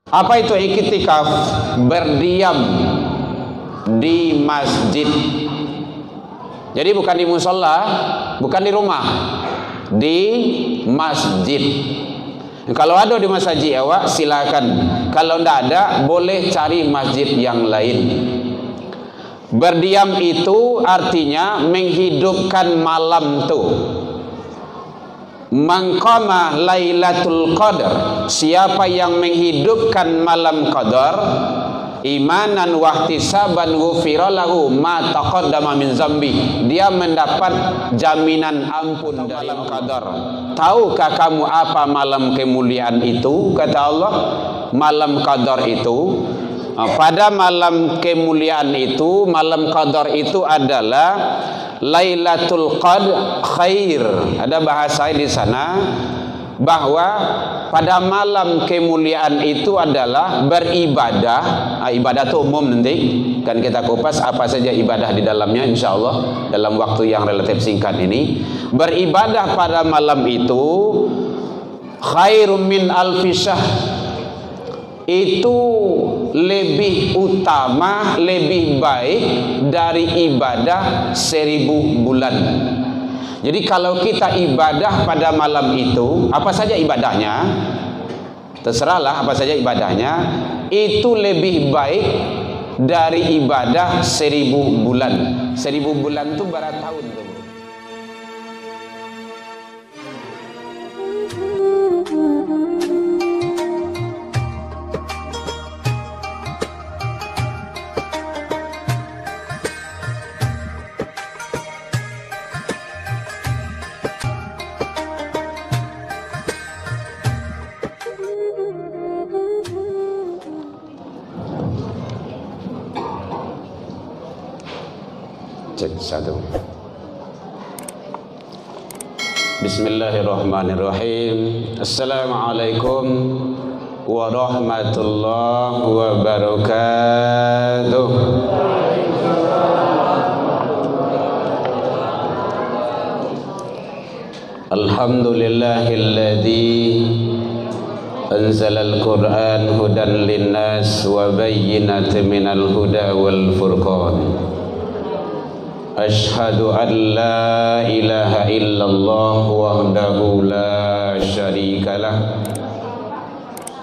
Apa itu iktikaf? Berdiam di masjid. Jadi bukan di musola, bukan di rumah, di masjid. Kalau ada di masjid awak silakan. Kalau tidak ada, boleh cari masjid yang lain. Berdiam itu artinya menghidupkan malam tu. Mangqama Lailatul Qadar, siapa yang menghidupkan malam Qadar imanan wahtisaban ghufira lahu ma taqaddama min zambi, dia mendapat jaminan ampun dari malam Qadar. Tahukah kamu apa malam kemuliaan itu? Kata Allah, malam Qadar itu, pada malam kemuliaan itu, malam Qadar itu adalah Lailatul Qadr khair. Ada bahasa di sana bahwa pada malam kemuliaan itu adalah beribadah. Ibadah itu umum, nanti kan kita kupas apa saja ibadah di dalamnya insyaallah dalam waktu yang relatif singkat ini. Beribadah pada malam itu khairum min alfi syahr, itu lebih utama, lebih baik dari ibadah 1000 bulan. Jadi kalau kita ibadah pada malam itu, apa saja ibadahnya, terserahlah apa saja ibadahnya, itu lebih baik dari ibadah 1000 bulan. 1000 bulan itu berapa tahun tuh? Cek satu. Bismillahirrahmanirrahim. Assalamualaikum warahmatullahi wabarakatuh. Alhamdulillahilladzi anzalal Qur'an hudan linnas wa bayyinatin minal huda wal furqan. Ashhadu an la ilaha illallah wahdahu la syarikalah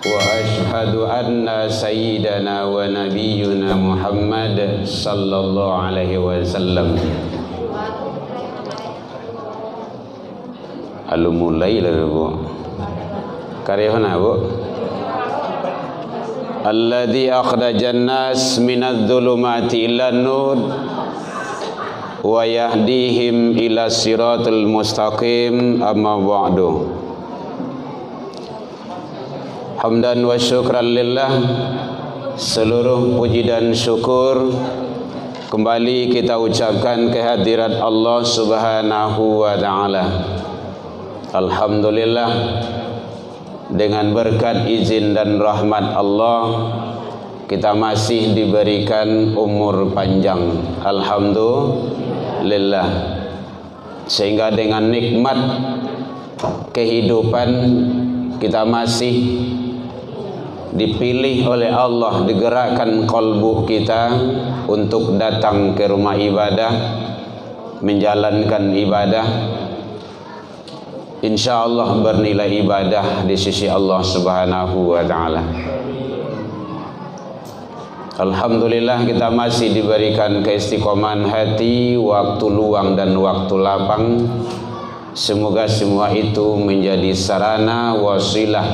wa ashhadu anna sayyidana wa nabiyyuna Muhammad sallallahu alaihi wasallam. Alu mulai lah bu. Karya mana bu? Alladzi akhrajan nas minadz dzulumati ilan nur wa yahdihim ila siratul mustaqim, amma ba'du. Hamdan wa syukran lillah, seluruh puji dan syukur kembali kita ucapkan kehadirat Allah subhanahu wa ta'ala. Alhamdulillah, dengan berkat izin dan rahmat Allah kita masih diberikan umur panjang, alhamdulillah, sehingga dengan nikmat kehidupan kita masih dipilih oleh Allah, digerakkan kalbu kita untuk datang ke rumah ibadah, menjalankan ibadah, insyaallah bernilai ibadah di sisi Allah subhanahu wa ta'ala. Alhamdulillah kita masih diberikan keistiqomahan hati, waktu luang dan waktu lapang. Semoga semua itu menjadi sarana wasilah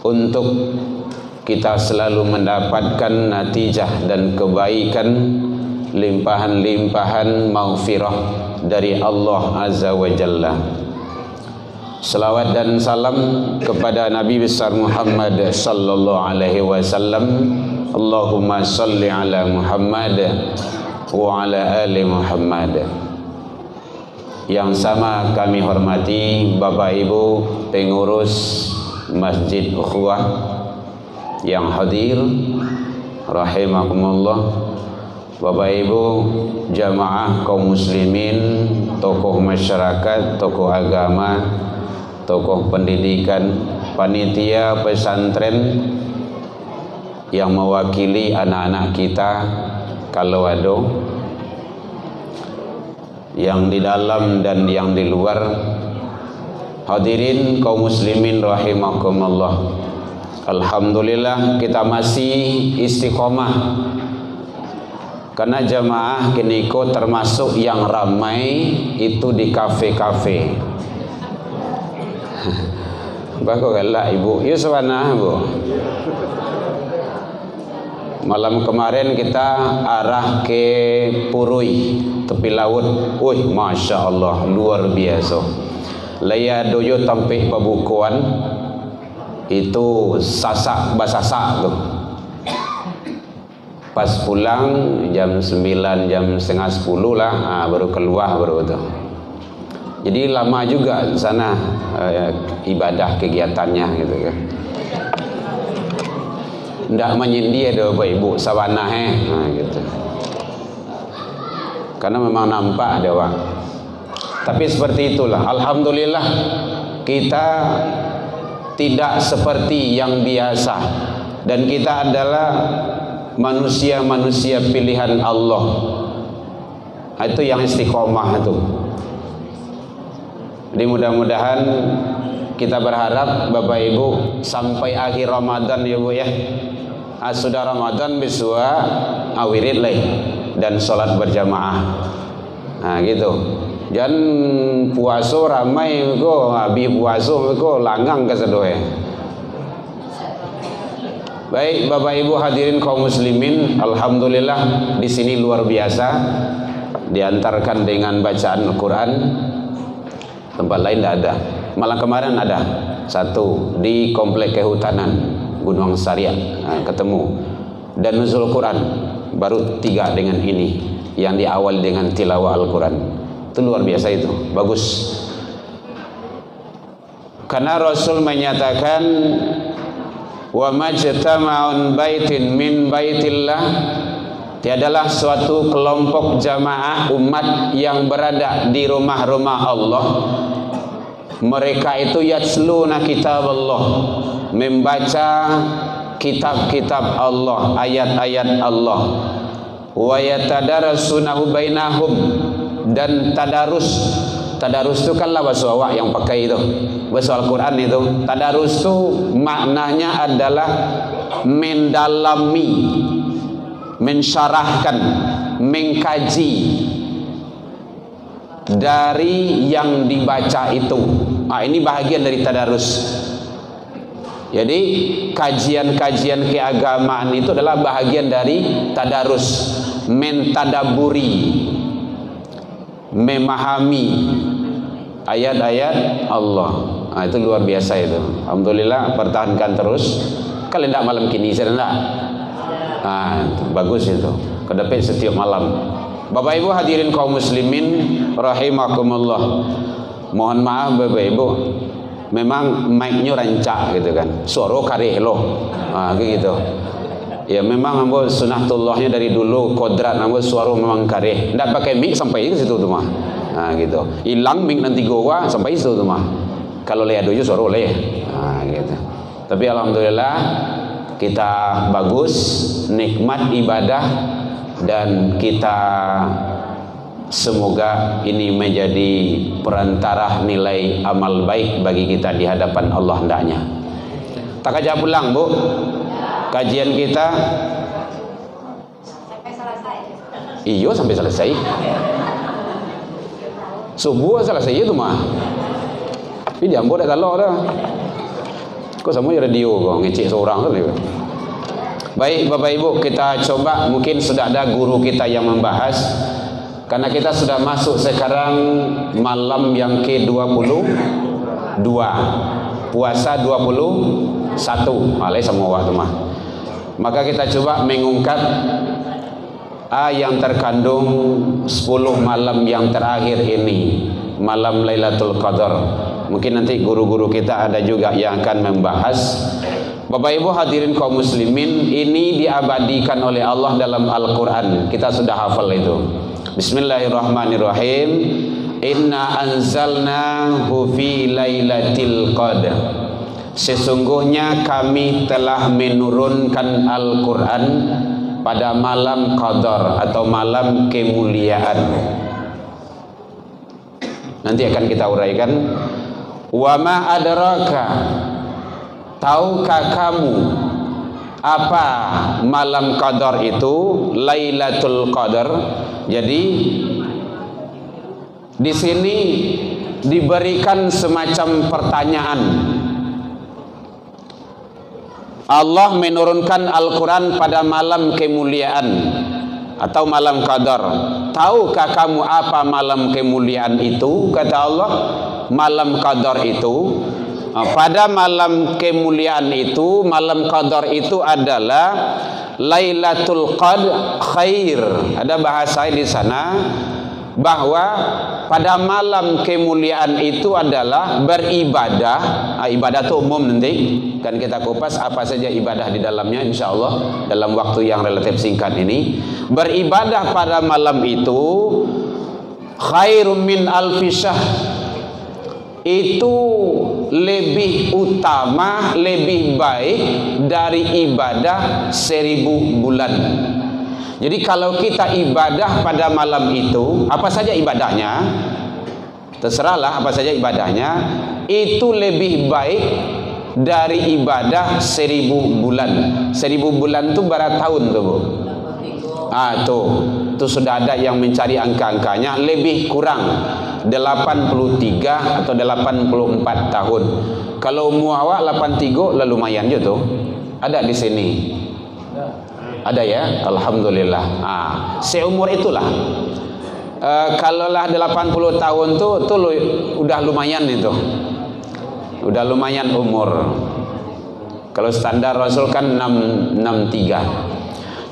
untuk kita selalu mendapatkan natijah dan kebaikan, limpahan-limpahan maghfirah dari Allah Azza wa Jalla. Salawat dan salam kepada Nabi besar Muhammad sallallahu alaihi wasallam. Allahumma salli ala Muhammad wa ala ali Muhammad. Yang sama kami hormati Bapak Ibu pengurus Masjid Ukhuwah yang hadir rahimakumullah, Bapak Ibu jamaah kaum muslimin, tokoh masyarakat, tokoh agama, tokoh pendidikan, panitia pesantren yang mewakili anak-anak kita kalau ada yang di dalam dan yang di luar, hadirin kaum muslimin rahimakumullah. Alhamdulillah kita masih istiqomah, karena jamaah kini termasuk yang ramai itu di kafe-kafe. Bagus galak ibu, yuk sana bu. Malam kemarin kita arah ke Purui, tepi laut. Wih, masya Allah, luar biasa. Laya doyo tampik pabukuan itu sasak basasak tuh. Pas pulang jam 9, jam setengah 10 lah, baru keluar baru tuh. Jadi lama juga sana ibadah kegiatannya gitu kan. Ndak menyindir ada Bapak Ibu sawana gitu. Karena memang nampak ada wak. Tapi seperti itulah. Alhamdulillah kita tidak seperti yang biasa, dan kita adalah manusia-manusia pilihan Allah. Itu yang istiqomah itu. Jadi mudah-mudahan kita berharap Bapak Ibu sampai akhir Ramadan ya Bu ya. Sudah Ramadan biswa awirid lagi dan sholat berjamaah. Nah gitu. Jangan puasa ramai ko, habis puasa ko langgang ke sedoe. Baik Bapak Ibu hadirin kaum muslimin, alhamdulillah di sini luar biasa diantarkan dengan bacaan Al-Quran. Tempat lain tidak ada. Malah kemarin ada satu di komplek kehutanan Gunung Sariat, ketemu, dan nuzul Quran baru 3 dengan ini yang diawali dengan tilawah Al-Quran. Itu luar biasa, itu bagus. Karena Rasul menyatakan wa majtama'un baitin min baitillah, tiadalah suatu kelompok jamaah umat yang berada di rumah-rumah Allah, mereka itu yatsluna kitab Allah, membaca kitab-kitab Allah, ayat-ayat Allah, wa yatadarasunahu bainahum, dan tadarus. Tadarus itu kan lah bahasa awak yang pakai itu, bahasa Al-Quran itu. Tadarus itu maknanya adalah mendalami, mensyarahkan, mengkaji dari yang dibaca itu. Ini bahagian dari tadarus. Jadi kajian-kajian keagamaan itu adalah bahagian dari tadarus, mentadaburi, memahami ayat-ayat Allah. Itu luar biasa itu. Alhamdulillah, pertahankan terus. Kalian tidak malam kini saya tidak. Bagus itu. Kedepit setiap malam. Bapak Ibu hadirin kaum muslimin rahimakumullah. Mohon maaf Bapak Ibu, memang mic-nya rancak gitu kan, suara karih loh, gitu. Ya memang ambo sunatullahnya dari dulu kodrat ambo suara memang karih. Ndak pakai mic sampai ke situ tuh mah. Gitu. Hilang mic nanti goa sampai situ tuh mah. Kalau lihat dojo suara leh. Gitu. Tapi alhamdulillah kita bagus, nikmat ibadah, dan kita semoga ini menjadi perantara nilai amal baik bagi kita di hadapan Allah hendaknya. Tak aja pulang Bu. Kajian kita sampai selesai. Iyo sampai selesai. Subuh selesai itu mah. Tapi dia ambo dah talok dah. Kok sama radio kok ngecek seorang tu. Baik Bapak Ibu, kita coba, mungkin sudah ada guru kita yang membahas. Karena kita sudah masuk sekarang malam yang ke-22, puasa 21, alai semua waktu mah. Maka kita coba mengungkap yang terkandung 10 malam yang terakhir ini, malam Lailatul Qadar. Mungkin nanti guru-guru kita ada juga yang akan membahas. Bapak Ibu hadirin kaum muslimin, ini diabadikan oleh Allah dalam Al-Quran. Kita sudah hafal itu. Bismillahirrahmanirrahim. Inna anzalnahu fi lailatul qadar. sesungguhnya kami telah menurunkan Al-Quran pada malam qadar atau malam kemuliaan. Nanti akan kita uraikan. Wa ma adraka, tahukah kamu apa malam qadar itu? Lailatul Qadar. Jadi di sini diberikan semacam pertanyaan. Allah menurunkan Al-Quran pada malam kemuliaan atau malam qadar. Tahukah kamu apa malam kemuliaan itu? Kata Allah, malam qadar itu, pada malam kemuliaan itu, malam qadar itu adalah Lailatul Qadr khair. Ada bahasa di sana bahwa pada malam kemuliaan itu adalah beribadah. Ibadah itu umum, nanti kan kita kupas apa saja ibadah di dalamnya insyaallah dalam waktu yang relatif singkat ini. Beribadah pada malam itu khairum min alfi syahr, itu lebih utama, lebih baik dari ibadah 1000 bulan. Jadi kalau kita ibadah pada malam itu, apa saja ibadahnya, terserahlah apa saja ibadahnya, itu lebih baik dari ibadah 1000 bulan. 1000 bulan itu berapa tahun tuh, Bu? Tuh sudah ada yang mencari angka-angkanya, lebih kurang 83 atau 84 tahun. Kalau muawak 83 lah lumayan je tuh. Ada di sini. Ada ya, alhamdulillah. Seumur itulah. Kalau lah 80 tahun tuh udah lumayan itu. Udah lumayan umur. Kalau standar Rasul kan 63.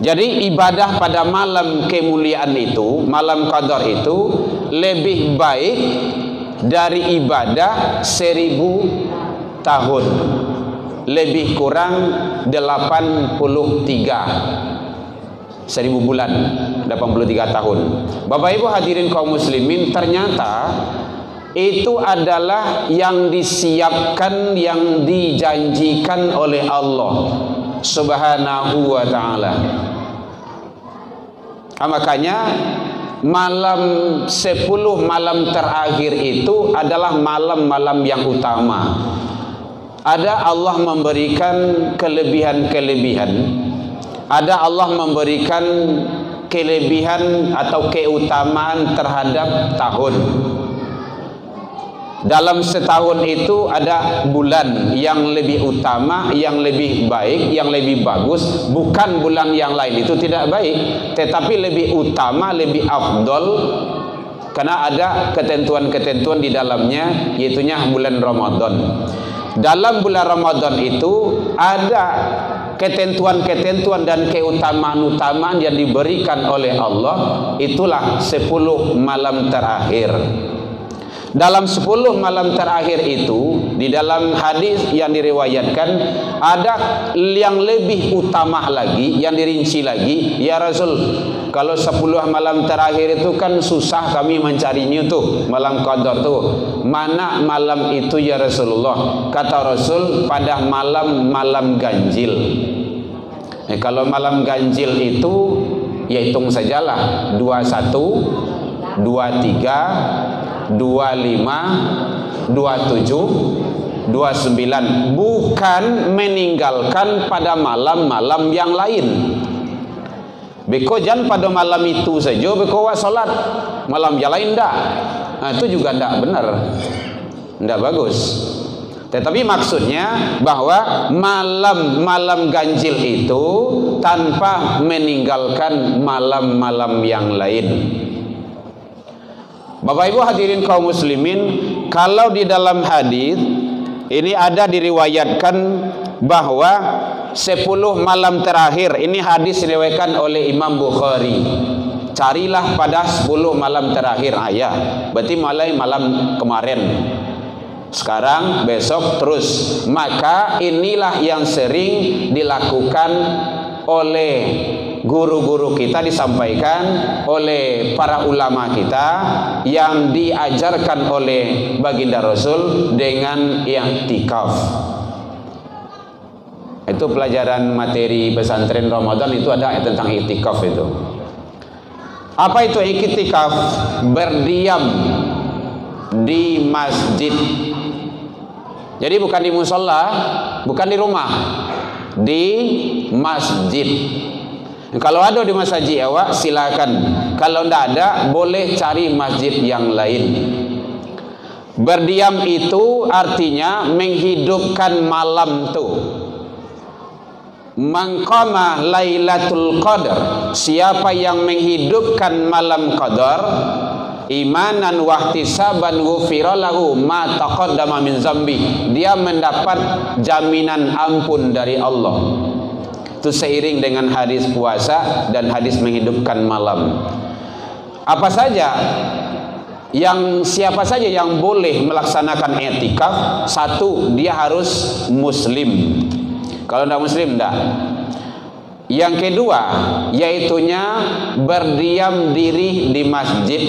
Jadi ibadah pada malam kemuliaan itu, malam qadar itu lebih baik dari ibadah 1000 tahun. Lebih kurang 83 1000 bulan, 83 tahun. Bapak Ibu hadirin kaum muslimin, ternyata itu adalah yang disiapkan, yang dijanjikan oleh Allah Subhanahu wa ta'ala. Makanya malam 10 malam terakhir itu adalah malam-malam yang utama. Ada Allah memberikan kelebihan-kelebihan, ada Allah memberikan kelebihan atau keutamaan terhadap tahun. Dalam setahun itu ada bulan yang lebih utama, yang lebih baik, yang lebih bagus. Bukan bulan yang lain itu tidak baik, tetapi lebih utama, lebih afdol, karena ada ketentuan-ketentuan di dalamnya, yaitunya bulan Ramadan. Dalam bulan Ramadan itu ada ketentuan-ketentuan dan keutamaan-utamaan yang diberikan oleh Allah. Itulah 10 malam terakhir. Dalam 10 malam terakhir itu, di dalam hadis yang diriwayatkan, ada yang lebih utama lagi, yang dirinci lagi. Ya Rasul, kalau 10 malam terakhir itu kan susah kami mencarinya tuh, malam qadar tuh. Mana malam itu ya Rasulullah? Kata Rasul, pada malam-malam ganjil. Kalau malam ganjil itu, ya hitung sajalah 21, 23, 25, 27, 29. Bukan meninggalkan pada malam-malam yang lain. Beko jangan pada malam itu saja beko wa salat, malam yang lain dah. Itu juga tidak benar, tidak bagus. Tetapi maksudnya bahwa malam-malam ganjil itu tanpa meninggalkan malam-malam yang lain. Bapak Ibu hadirin kaum muslimin, kalau di dalam hadis ini ada diriwayatkan bahwa 10 malam terakhir, ini hadis diriwayatkan oleh Imam Bukhari. Carilah pada 10 malam terakhir ayat. Berarti mulai malam kemarin, sekarang, besok, terus. Maka inilah yang sering dilakukan oleh guru-guru kita, disampaikan oleh para ulama kita, yang diajarkan oleh baginda Rasul dengan i'tikaf. Itu pelajaran materi pesantren Ramadan itu ada tentang iktikaf itu. Apa itu iktikaf? Berdiam di masjid. Jadi bukan di musola, bukan di rumah, di masjid. Kalau ada di masjid awak silakan. Kalau tidak ada, boleh cari masjid yang lain. Berdiam itu artinya menghidupkan malam tuh. Mangqama Lailatul Qadar, siapa yang menghidupkan malam Qadar imanan wahtisaban ghufira lahu ma taqaddama min zambi, dia mendapat jaminan ampun dari Allah. Itu seiring dengan hadis puasa dan hadis menghidupkan malam. Apa saja siapa saja yang boleh melaksanakan i'tikaf? Satu, dia harus muslim. Kalau tidak muslim, tidak. Yang kedua, yaitunya berdiam diri di masjid.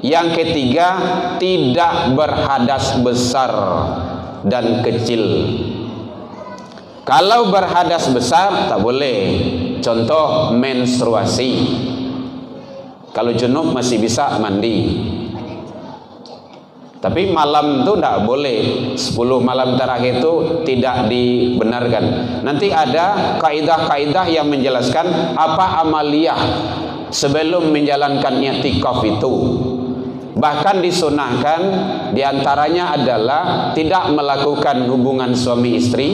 Yang ketiga, tidak berhadas besar dan kecil. Kalau berhadas besar, tak boleh. Contoh, menstruasi. Kalau junub masih bisa mandi. Tapi malam itu tidak boleh. 10 malam terakhir itu tidak dibenarkan. Nanti ada kaidah-kaidah yang menjelaskan apa amaliyah sebelum menjalankan i'tikaf itu. Bahkan disunahkan diantaranya adalah tidak melakukan hubungan suami istri.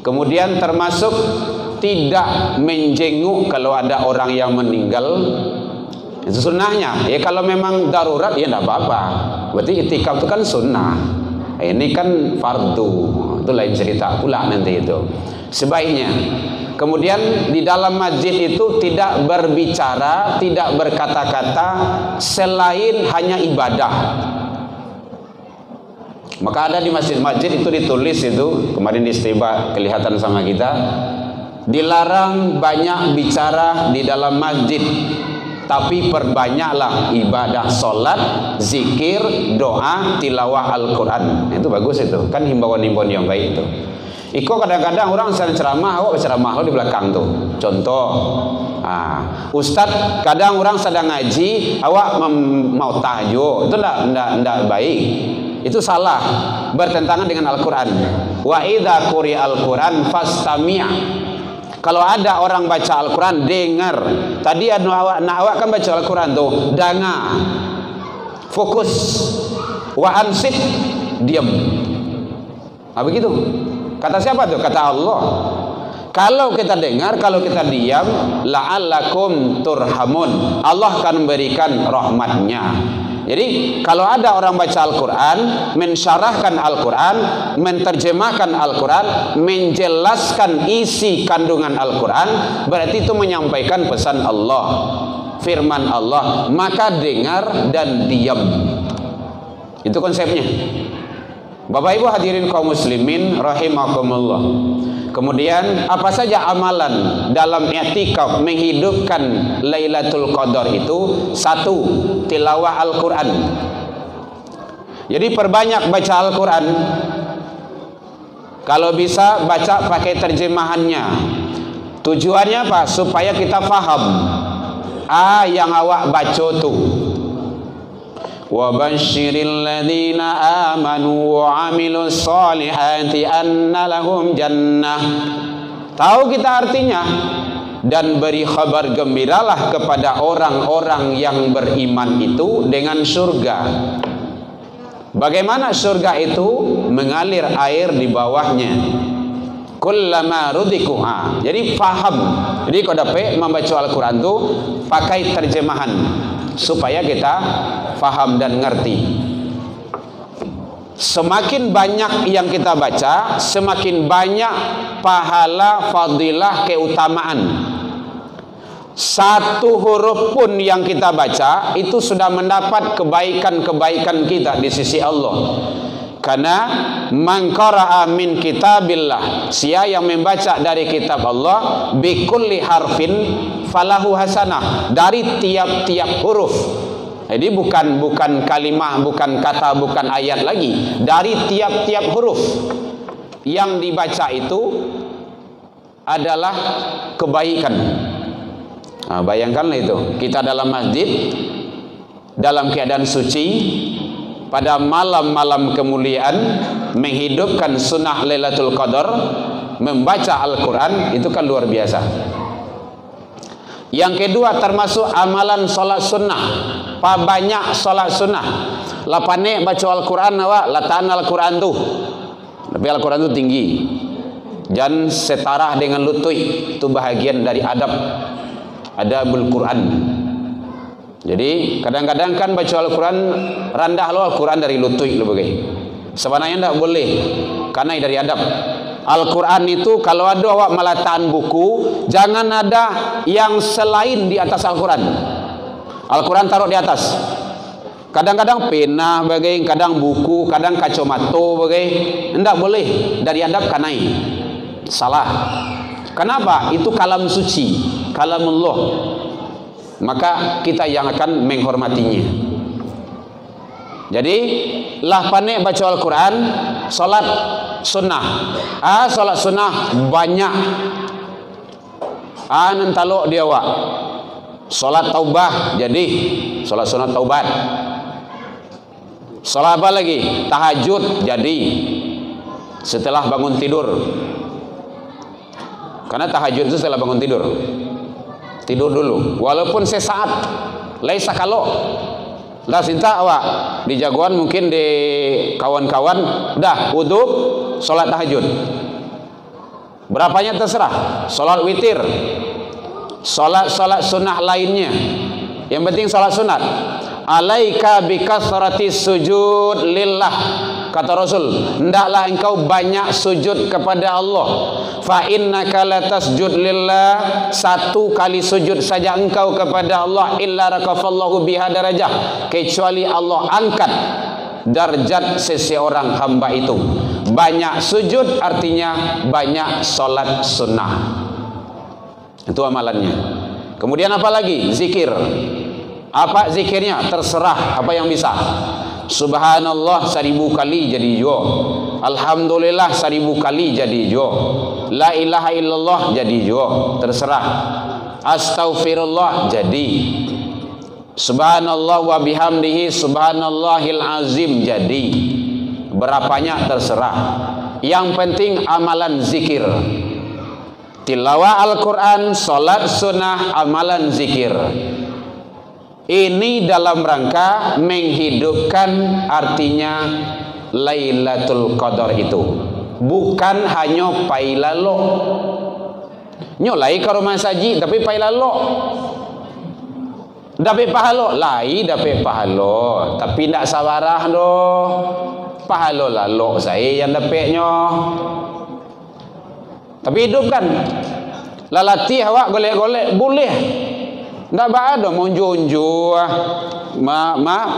Kemudian termasuk tidak menjenguk kalau ada orang yang meninggal. Itu sunnahnya. Ya kalau memang darurat ya tidak apa-apa. Berarti i'tikaf itu kan sunnah. Ini kan fardu. Itu lain cerita pula nanti itu. Sebaiknya. Kemudian di dalam masjid itu tidak berbicara, tidak berkata-kata selain hanya ibadah. Maka ada di masjid-masjid itu ditulis itu, kemarin di istiba kelihatan sama kita, dilarang banyak bicara di dalam masjid. Tapi perbanyaklah ibadah, solat, zikir, doa, tilawah Al-Quran. Itu bagus itu. Kan himbauan-himbauan yang baik itu. Iko kadang-kadang orang sedang ceramah, awak berceramah di belakang tuh. Contoh, Ustadz kadang orang sedang ngaji, awak mau tahajud. Itu tidak baik. Itu salah, bertentangan dengan Al-Quran. Wa idza quri'al Quran fastami'. Kalau ada orang baca Al-Quran, dengar. Tadi awak kan baca Al-Quran tuh, dengar, fokus, wa ansit, diam. Begitu. Kata siapa tuh? Kata Allah. Kalau kita dengar, kalau kita diam, la'allakum turhamun. Allah akan memberikan rahmatnya. Jadi kalau ada orang baca Al-Quran, mensyarahkan Al-Quran, menterjemahkan Al-Quran, menjelaskan isi kandungan Al-Quran, berarti itu menyampaikan pesan Allah, firman Allah. Maka dengar dan diam. Itu konsepnya. Bapak Ibu hadirin kaum muslimin rahimakumullah. Kemudian apa saja amalan dalam i'tikaf menghidupkan Lailatul Qadar itu? Satu, tilawah Al-Quran. Jadi perbanyak baca Al-Quran. Kalau bisa baca pakai terjemahannya. Tujuannya apa? Supaya kita faham yang awak baca tuh. Wa basyiril ladzina amanu wa 'amilus solihati anna lahum jannah. Tahu kita artinya? Dan beri kabar gembiralah kepada orang-orang yang beriman itu dengan surga. Bagaimana surga itu? Mengalir air di bawahnya. Kullama rudikuha. Jadi faham. Jadi kalau dapat membaca Al-Quran itu pakai terjemahan supaya kita faham dan ngerti. Semakin banyak yang kita baca, semakin banyak pahala, fadilah, keutamaan. Satu huruf pun yang kita baca itu sudah mendapat kebaikan-kebaikan kita di sisi Allah. Karena man qara'a min kitabillah, siapa yang membaca dari kitab Allah, bikulli harfin falahu hasanah, dari tiap-tiap huruf. Jadi bukan kalimah, bukan kata, bukan ayat lagi, dari tiap-tiap huruf yang dibaca itu adalah kebaikan. Nah, bayangkanlah itu, kita dalam masjid dalam keadaan suci pada malam-malam kemuliaan menghidupkan sunnah Lailatul Qadar, membaca Al-Quran, itu kan luar biasa. Yang kedua termasuk amalan solat sunnah. Banyak solat sunnah. Lapane baca Al-Quran awak, lataan Al-Quran tu. Tapi Al-Quran tu tinggi. Jangan setara dengan lutui. Itu bahagian dari adabul Quran. Jadi kadang-kadang kan baca Al-Quran rendah lo, Al-Quran dari lutui lo bagai. Sebenarnya tidak boleh, karena dari adab. Al-Quran itu kalau ada awak melataan buku, jangan ada yang selain di atas Al-Quran. Al-Quran taruh di atas. Kadang-kadang pena bagai, kadang buku, kadang kacamata bagai. Tidak boleh, dari adab kanai. Salah. Kenapa? Itu kalam suci, kalamullah. Maka kita yang akan menghormatinya. Jadi lah panik baca Al-Quran, solat sunnah. Solat sunnah banyak. Nantalok dia awak. Solat taubah jadi solat sunnah taubat. Solat apa lagi? Tahajud jadi setelah bangun tidur. Karena tahajud itu setelah bangun tidur. Tidur dulu, walaupun sesaat. Laisa kalau dah cinta awak di jagoan, mungkin di kawan-kawan dah wudu, solat tahajud. Berapanya terserah. Solat witir, solat sunnah lainnya. Yang penting solat sunat. Alaika bikasrati sujud lillah, kata Rasul, hendaklah engkau banyak sujud kepada Allah. Fa innaka la tasjud lillah, satu kali sujud saja engkau kepada Allah, illa rakafallahu biha darajah, kecuali Allah angkat darjat seseorang hamba itu. Banyak sujud artinya banyak solat sunnah. Itu amalannya. Kemudian apa lagi? Zikir. Apa zikirnya? Terserah apa yang bisa. Subhanallah 1000 kali jadi jo. Alhamdulillah 1000 kali jadi jo. La ilaha illallah jadi jo. Terserah. Astaghfirullah jadi. Subhanallah wa bihamdihi subhanallahil azim jadi. Berapanya terserah. Yang penting amalan zikir. Tilawah Al-Quran, solat sunnah, amalan zikir. Ini dalam rangka menghidupkan artinya Lailatul Qadar itu. Bukan hanya pailalo. Nyolai ke rumah saji tapi pailalo. Dapat pahalo, lai dapat pahalo, tapi tidak sabarah doh. Pahalo lalo saya yang dapatnya. Tapi hidup kan. Lalati awak golek-golek boleh. Ndak ada monjo-onjo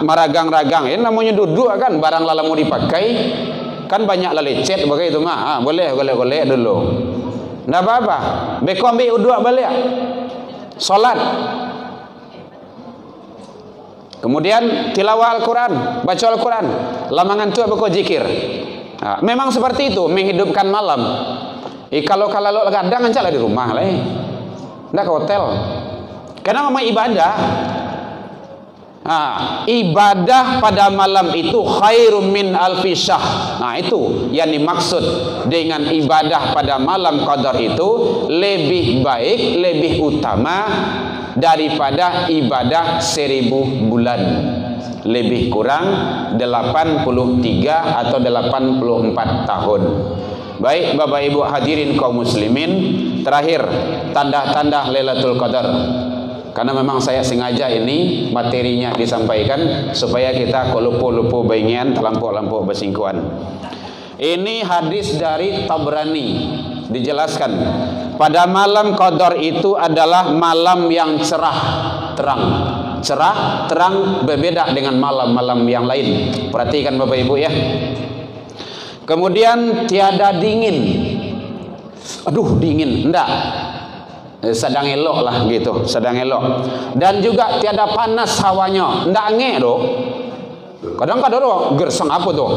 maragang-ragang. Namanya duduk kan, barang lala mau dipakai kan banyak lalecet bagai itu mah. Boleh golek-golek dulu. Ndak apa-apa. Beko ambil uduk balik. Salat. Kemudian tilawah Al-Quran, baca Al-Quran. Lamangan tu apa kau zikir. Memang seperti itu menghidupkan malam. Kalau kadang aja lah di rumah lah. Ndak ke hotel. Karena memang ibadah. Ibadah pada malam itu khairum min alfi syahr. Nah, itu yang dimaksud dengan ibadah pada malam qadar itu lebih baik, lebih utama daripada ibadah 1000 bulan. Lebih kurang 83 atau 84 tahun. Baik Bapak Ibu hadirin kaum muslimin, terakhir tanda-tanda Lailatul Qadar. Karena memang saya sengaja ini materinya disampaikan supaya kita lupa-lupa baingan terlampau-lampau bersingkuan. Ini hadis dari Tabrani, dijelaskan pada malam Qadar itu adalah malam yang cerah, terang. Cerah, terang, berbeda dengan malam-malam yang lain. Perhatikan Bapak Ibu ya. Kemudian tiada dingin. Aduh dingin, enggak. Sedang elok lah gitu, sedang elok. Dan juga tiada panas hawanya, enggak nge doh. Kadang-kadang doh gersang apa tuh?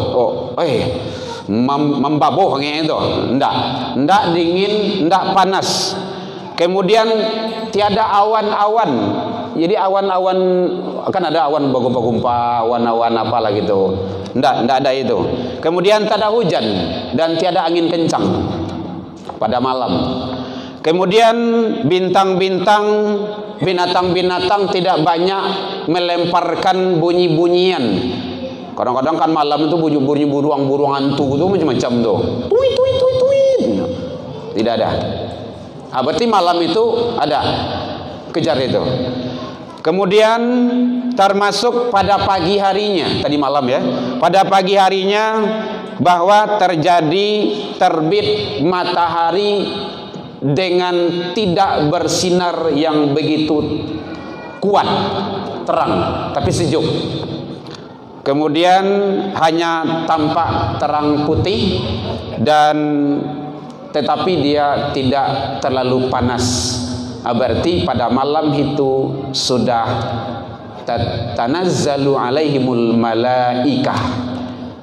membabuh kayak itu. Ndak dingin, ndak panas. Kemudian tiada awan-awan. Jadi awan-awan, kan ada awan bergumpa-gumpa, awan-awan apalah gitu. Ndak ada itu. Kemudian tak ada hujan dan tiada angin kencang pada malam. Kemudian bintang-bintang, binatang-binatang tidak banyak melemparkan bunyi-bunyian. Kadang-kadang kan malam itu bunyi burung hantu itu macam-macam tuh. Tuit. Tidak ada. Berarti malam itu ada. Kejar itu. Kemudian termasuk pada pagi harinya, tadi malam ya. Pada pagi harinya bahwa terjadi terbit matahari dengan tidak bersinar yang begitu kuat, terang, tapi sejuk. Kemudian hanya tampak terang putih dan tetapi dia tidak terlalu panas. Berarti pada malam itu sudah tanazzalu alaihimul malaikah,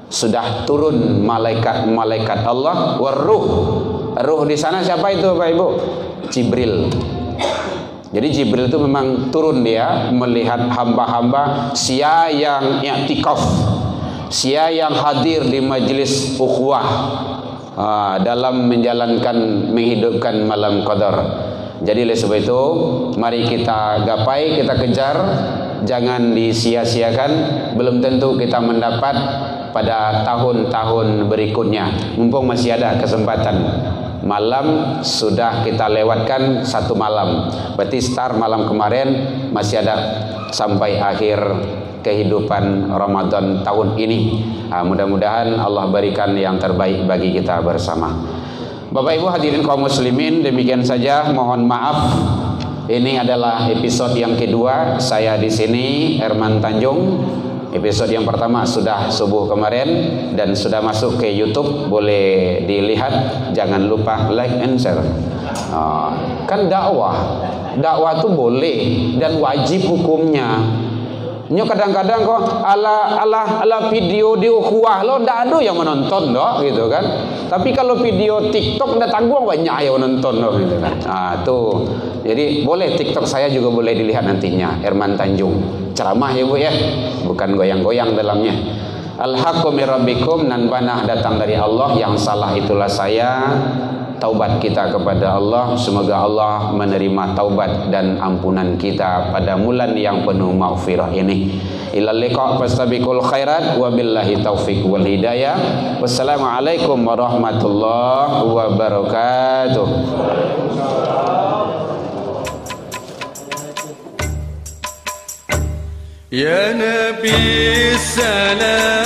sudah turun malaikat Allah waruh. Ruh di sana siapa itu Bapak Ibu? Jibril. Jadi Jibril itu memang turun, dia melihat hamba-hamba sia yang i'tikaf, sia yang hadir di majelis ukhuwah dalam menjalankan, menghidupkan malam qadar. Jadi oleh sebab itu mari kita gapai, kita kejar, jangan disia-siakan. Belum tentu kita mendapat pada tahun-tahun berikutnya. Mumpung masih ada kesempatan. Malam sudah kita lewatkan satu malam. Berarti start malam kemarin, masih ada sampai akhir kehidupan Ramadan tahun ini. Mudah-mudahan Allah berikan yang terbaik bagi kita bersama. Bapak Ibu hadirin kaum muslimin, demikian saja, mohon maaf. Ini adalah episode yang kedua saya di sini, Herman Tanjung. Episode yang pertama sudah subuh kemarin dan sudah masuk ke YouTube, boleh dilihat. Jangan lupa like and share. Kan dakwah itu boleh dan wajib hukumnya. Nyo kadang-kadang kok ala video di ukhuwah lo ndak ada yang menonton doh gitu kan. Tapi kalau video TikTok ndak tanggung banyak yang menonton doh gitu kan. Tuh. Jadi boleh TikTok saya juga boleh dilihat nantinya, Herman Tanjung. Ceramah ya Bu ya. Bukan goyang-goyang dalamnya. Al-haqqu mir rabbikum, nan panah datang dari Allah, yang salah itulah saya. Taubat kita kepada Allah, semoga Allah menerima taubat dan ampunan kita pada bulan yang penuh maghfirah ini. Ilal liqa fastabiqul khairat wa billahi taufiq wal hidayah. Wassalamualaikum warahmatullahi wabarakatuh. Ya Nabi salam